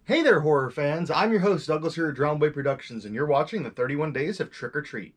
Hey there, horror fans! I'm your host, Douglas here at Drownboy Productions, and you're watching the 31 Days of Trick or Treat.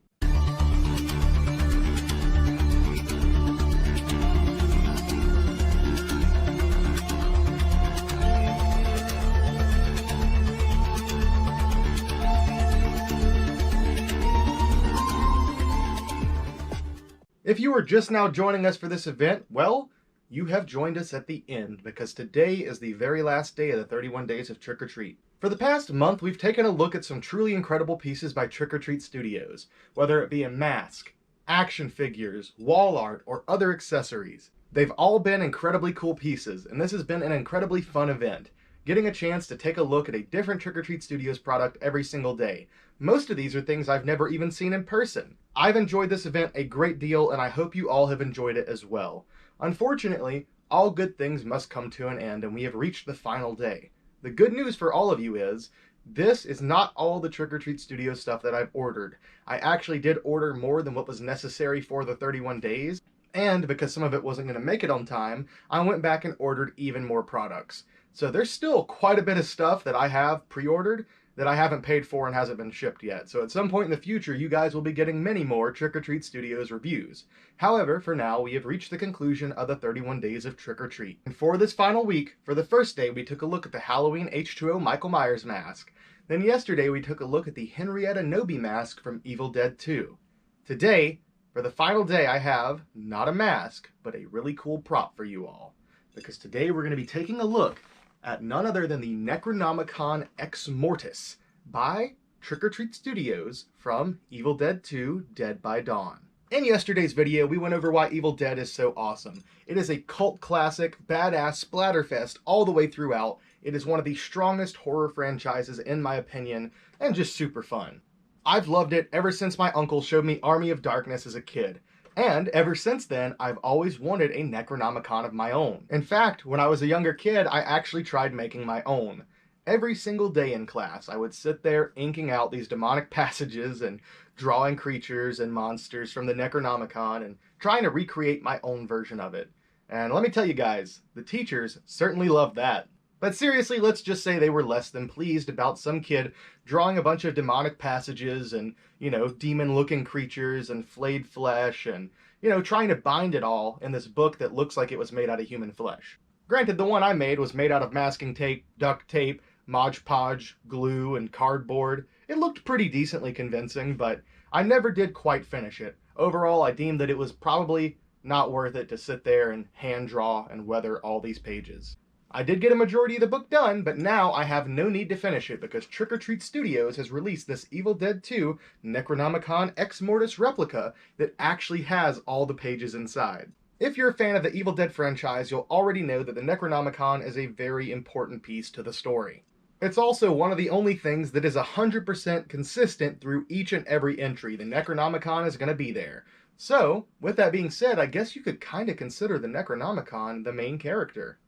If you are just now joining us for this event, well, you have joined us at the end, because today is the very last day of the 31 Days of Trick or Treat. For the past month, we've taken a look at some truly incredible pieces by Trick or Treat Studios, whether it be a mask, action figures, wall art, or other accessories. They've all been incredibly cool pieces, and this has been an incredibly fun event, getting a chance to take a look at a different Trick or Treat Studios product every single day. Most of these are things I've never even seen in person. I've enjoyed this event a great deal, and I hope you all have enjoyed it as well. Unfortunately, all good things must come to an end, and we have reached the final day. The good news for all of you is, this is not all the Trick or Treat Studio stuff that I've ordered. I actually did order more than what was necessary for the 31 days, and because some of it wasn't going to make it on time, I went back and ordered even more products. So there's still quite a bit of stuff that I have pre-ordered that I haven't paid for and hasn't been shipped yet. So at some point in the future, you guys will be getting many more Trick or Treat Studios reviews. However, for now, we have reached the conclusion of the 31 Days of Trick or Treat. And for this final week, for the first day, we took a look at the Halloween H2O Michael Myers mask. Then yesterday, we took a look at the Henrietta Knowby mask from Evil Dead 2. Today, for the final day, I have not a mask, but a really cool prop for you all. Because today we're going to be taking a look at none other than the Necronomicon Ex-Mortis by Trick or Treat Studios from Evil Dead 2 Dead by Dawn. In yesterday's video, we went over why Evil Dead is so awesome. It is a cult classic, badass splatterfest all the way throughout. It is one of the strongest horror franchises in my opinion, and just super fun. I've loved it ever since my uncle showed me Army of Darkness as a kid. And ever since then, I've always wanted a Necronomicon of my own. In fact, when I was a younger kid, I actually tried making my own. Every single day in class, I would sit there inking out these demonic passages and drawing creatures and monsters from the Necronomicon and trying to recreate my own version of it. And let me tell you guys, the teachers certainly loved that. But seriously, let's just say they were less than pleased about some kid drawing a bunch of demonic passages and, demon-looking creatures and flayed flesh and, trying to bind it all in this book that looks like it was made out of human flesh. Granted, the one I made was made out of masking tape, duct tape, Mod Podge, glue, and cardboard. It looked pretty decently convincing, but I never did quite finish it. Overall, I deemed that it was probably not worth it to sit there and hand draw and weather all these pages. I did get a majority of the book done, but now I have no need to finish it because Trick or Treat Studios has released this Evil Dead 2 Necronomicon Ex-Mortis replica that actually has all the pages inside. If you're a fan of the Evil Dead franchise, you'll already know that the Necronomicon is a very important piece to the story. It's also one of the only things that is 100% consistent through each and every entry. The Necronomicon is going to be there. So, with that being said, I guess you could kind of consider the Necronomicon the main character.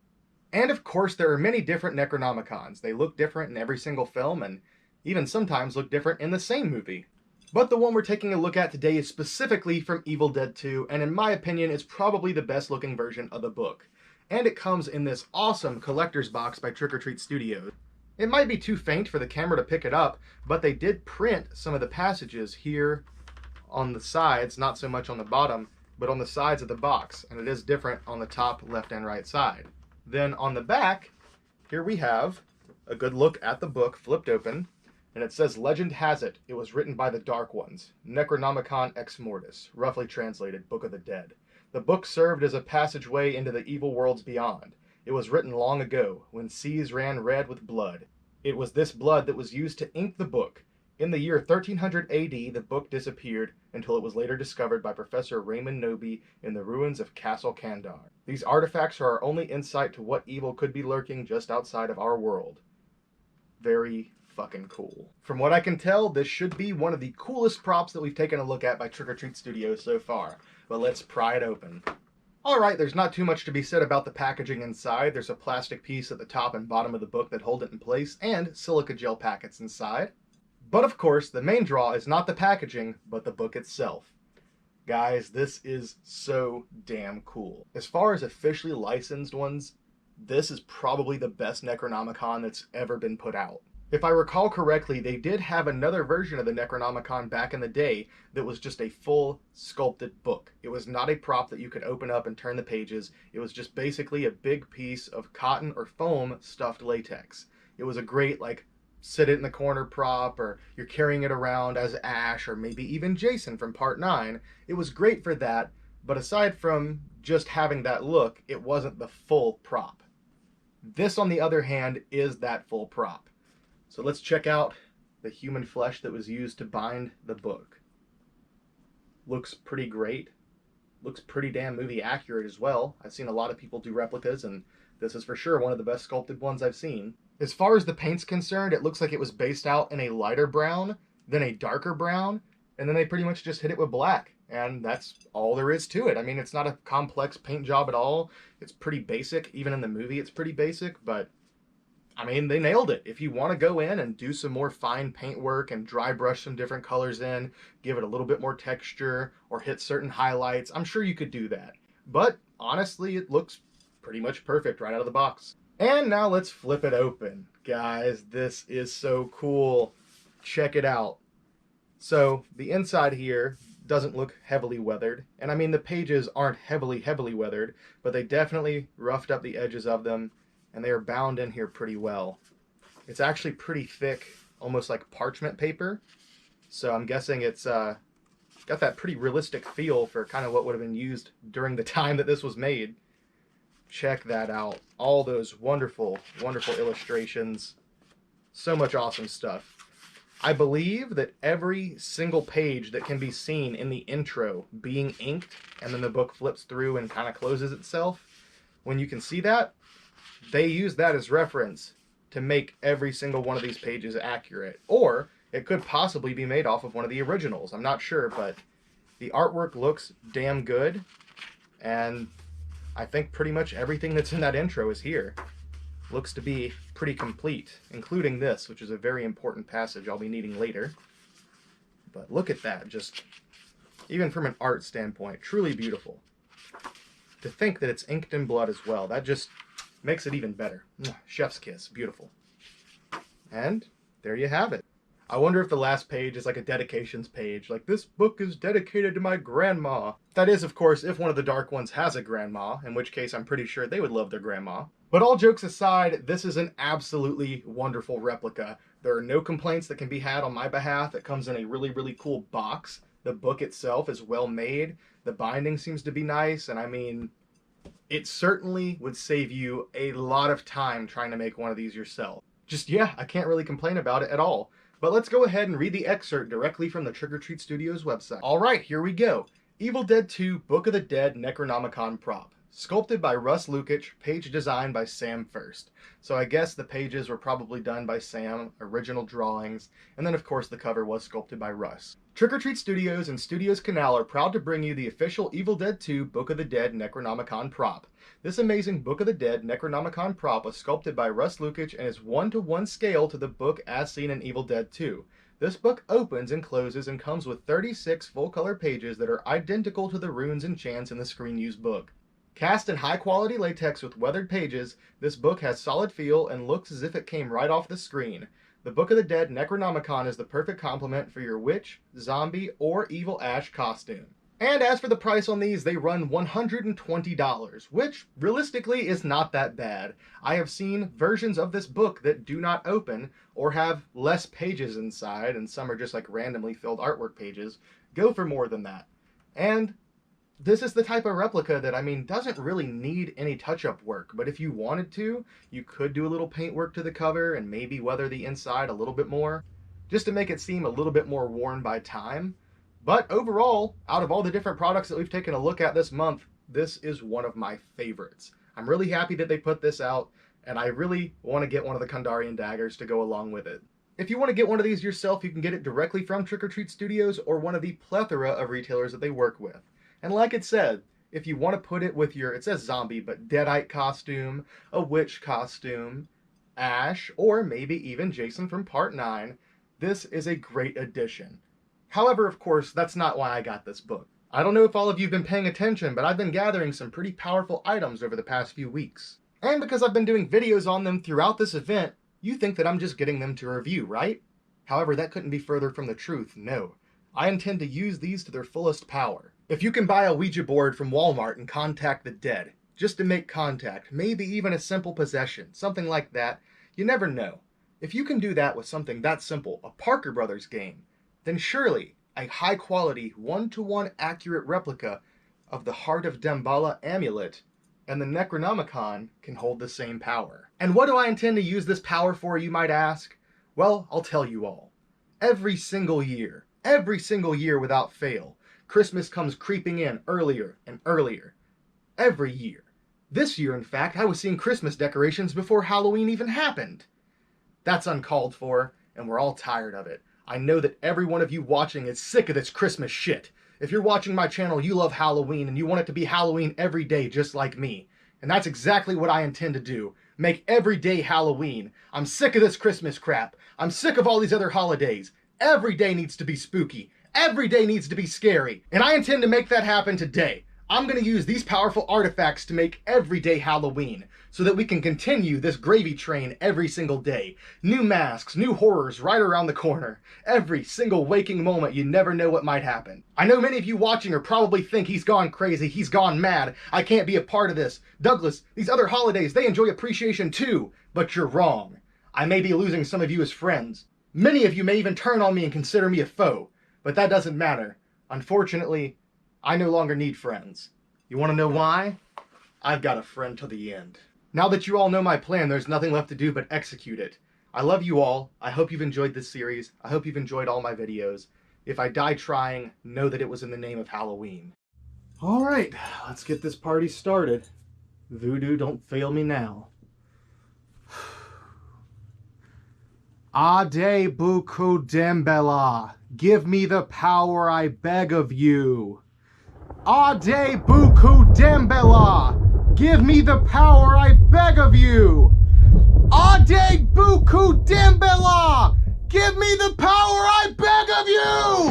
And of course, there are many different Necronomicons. They look different in every single film, and even sometimes look different in the same movie. But the one we're taking a look at today is specifically from Evil Dead 2, and in my opinion, it's probably the best looking version of the book. And it comes in this awesome collector's box by Trick or Treat Studios. It might be too faint for the camera to pick it up, but they did print some of the passages here on the sides, not so much on the bottom, but on the sides of the box, and it is different on the top, left, and right side. Then on the back, here we have a good look at the book flipped open, and it says, "Legend has it, it was written by the Dark Ones, Necronomicon Ex-Mortis, roughly translated, Book of the Dead. The book served as a passageway into the evil worlds beyond. It was written long ago, when seas ran red with blood. It was this blood that was used to ink the book. In the year 1300 AD, the book disappeared until it was later discovered by Professor Raymond Knowby in the ruins of Castle Kandar. These artifacts are our only insight to what evil could be lurking just outside of our world." Very fucking cool. From what I can tell, this should be one of the coolest props that we've taken a look at by Trick or Treat Studios so far. But let's pry it open. Alright, there's not too much to be said about the packaging inside. There's a plastic piece at the top and bottom of the book that hold it in place, and silica gel packets inside. But of course, the main draw is not the packaging, but the book itself. Guys, this is so damn cool. As far as officially licensed ones, this is probably the best Necronomicon that's ever been put out. If I recall correctly, they did have another version of the Necronomicon back in the day that was just a full sculpted book. It was not a prop that you could open up and turn the pages. It was just basically a big piece of cotton or foam stuffed latex. It was a great, like, sit it in the corner prop, or you're carrying it around as Ash, or maybe even Jason from Part 9. It was great for that, but aside from just having that look, it wasn't the full prop. This, on the other hand, is that full prop. So let's check out the human flesh that was used to bind the book. Looks pretty great. Looks pretty damn movie accurate as well. I've seen a lot of people do replicas, and this is for sure one of the best sculpted ones I've seen. As far as the paint's concerned, it looks like it was based out in a lighter brown, then a darker brown, and then they pretty much just hit it with black. And that's all there is to it. I mean, it's not a complex paint job at all. It's pretty basic. Even in the movie, it's pretty basic, but I mean, they nailed it. If you want to go in and do some more fine paint work and dry brush some different colors in, give it a little bit more texture, or hit certain highlights, I'm sure you could do that. But honestly, it looks pretty much perfect right out of the box. And now let's flip it open. Guys, this is so cool. Check it out. So the inside here doesn't look heavily weathered. And I mean, the pages aren't heavily weathered, but they definitely roughed up the edges of them, and they are bound in here pretty well. It's actually pretty thick, almost like parchment paper. So I'm guessing it's got that pretty realistic feel for kind of what would have been used during the time that this was made. Check that out. All those wonderful, wonderful illustrations. So much awesome stuff. I believe that every single page that can be seen in the intro being inked, and then the book flips through and kind of closes itself, when you can see that, they use that as reference to make every single one of these pages accurate. Or it could possibly be made off of one of the originals. I'm not sure, but the artwork looks damn good. And I think pretty much everything that's in that intro is here. Looks to be pretty complete, including this, which is a very important passage I'll be needing later. But look at that, just even from an art standpoint, truly beautiful. To think that it's inked in blood as well, that just makes it even better. Chef's kiss. Beautiful. And there you have it. I wonder if the last page is like a dedications page, like, this book is dedicated to my grandma. That is, of course, if one of the dark ones has a grandma, in which case I'm pretty sure they would love their grandma. But all jokes aside, this is an absolutely wonderful replica. There are no complaints that can be had on my behalf. It comes in a really, really cool box. The book itself is well made. The binding seems to be nice, and I mean, it certainly would save you a lot of time trying to make one of these yourself. Just, yeah, I can't really complain about it at all. But let's go ahead and read the excerpt directly from the Trick or Treat Studios website. Alright, here we go. Evil Dead 2 Book of the Dead Necronomicon prop. Sculpted by Russ Lukic, page design by Sam First. So I guess the pages were probably done by Sam, original drawings, and then of course the cover was sculpted by Russ. Trick or Treat Studios and Studios Canal are proud to bring you the official Evil Dead 2 Book of the Dead Necronomicon prop. This amazing Book of the Dead Necronomicon prop was sculpted by Russ Lukic and is 1-to-1 scale to the book as seen in Evil Dead 2. This book opens and closes and comes with 36 full-color pages that are identical to the runes and chants in the screen-used book. Cast in high-quality latex with weathered pages, this book has solid feel and looks as if it came right off the screen. The Book of the Dead Necronomicon is the perfect complement for your witch, zombie, or evil Ash costume. And as for the price on these, they run $120, which realistically is not that bad. I have seen versions of this book that do not open or have less pages inside, and some are just like randomly filled artwork pages, go for more than that. And this is the type of replica that, I mean, doesn't really need any touch-up work, but if you wanted to, you could do a little paint work to the cover and maybe weather the inside a little bit more, just to make it seem a little bit more worn by time. But overall, out of all the different products that we've taken a look at this month, this is one of my favorites. I'm really happy that they put this out, and I really want to get one of the Kandarian daggers to go along with it. If you want to get one of these yourself, you can get it directly from Trick or Treat Studios or one of the plethora of retailers that they work with. And like it said, if you want to put it with your, it says zombie, but Deadite costume, a witch costume, Ash, or maybe even Jason from Part 9, this is a great addition. However, of course, that's not why I got this book. I don't know if all of you have been paying attention, but I've been gathering some pretty powerful items over the past few weeks. And because I've been doing videos on them throughout this event, you think that I'm just getting them to review, right? However, that couldn't be further from the truth, no. I intend to use these to their fullest power. If you can buy a Ouija board from Walmart and contact the dead, just to make contact, maybe even a simple possession, something like that, you never know. If you can do that with something that simple, a Parker Brothers game, then surely a high-quality, one-to-one accurate replica of the Heart of Damballa amulet and the Necronomicon can hold the same power. And what do I intend to use this power for, you might ask? Well, I'll tell you all. Every single year without fail, Christmas comes creeping in earlier and earlier. Every year. This year, in fact, I was seeing Christmas decorations before Halloween even happened. That's uncalled for, and we're all tired of it. I know that every one of you watching is sick of this Christmas shit. If you're watching my channel, you love Halloween, and you want it to be Halloween every day just like me. And that's exactly what I intend to do. Make every day Halloween. I'm sick of this Christmas crap. I'm sick of all these other holidays. Every day needs to be spooky. Every day needs to be scary. And I intend to make that happen today. I'm going to use these powerful artifacts to make every day Halloween, so that we can continue this gravy train every single day. New masks, new horrors right around the corner. Every single waking moment, you never know what might happen. I know many of you watching are probably think he's gone crazy, he's gone mad, I can't be a part of this. Douglas, these other holidays, they enjoy appreciation too. But you're wrong. I may be losing some of you as friends. Many of you may even turn on me and consider me a foe. But that doesn't matter. Unfortunately, I no longer need friends. You want to know why? I've got a friend to the end. Now that you all know my plan, there's nothing left to do but execute it. I love you all. I hope you've enjoyed this series. I hope you've enjoyed all my videos. If I die trying, know that it was in the name of Halloween. Alright, let's get this party started. Voodoo, don't fail me now. Ade buku dembela. Give me the power, I beg of you. Ade buku dembela. Give me the power, I beg of you. Ade buku dembela. Give me the power, I beg of you.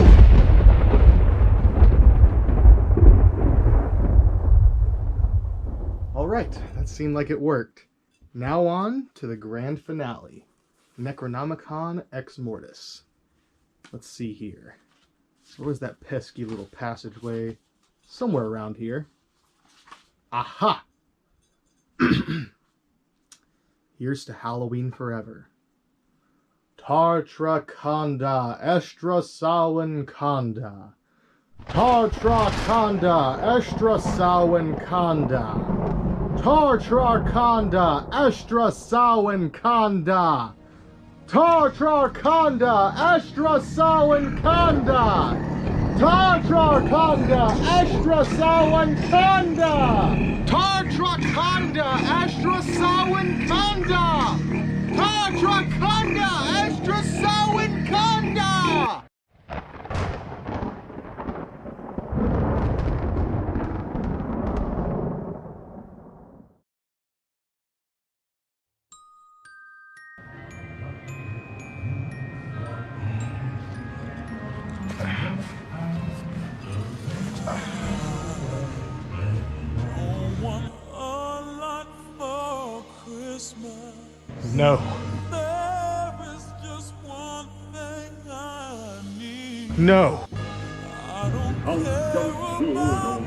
All right, that seemed like it worked. Now on to the grand finale. Necronomicon Ex-Mortis. Let's see here. Where was that pesky little passageway? Somewhere around here. Aha! Here's to Halloween forever. Tartra Kanda Estra Sawan Kanda. Tartra Kanda Estra Sawan Kanda. Tartra Kanda Estra Sawan Kanda. Tartra Kanda Estra Sawan Kanda. Tartra Kanda Estra Sawan Kanda. Tartra Kanda Estra Sawan Kanda. Tartra Kanda Estra Sawan Kanda. No. There is just one thing I need. No. I don't care about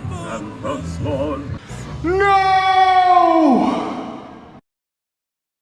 the No!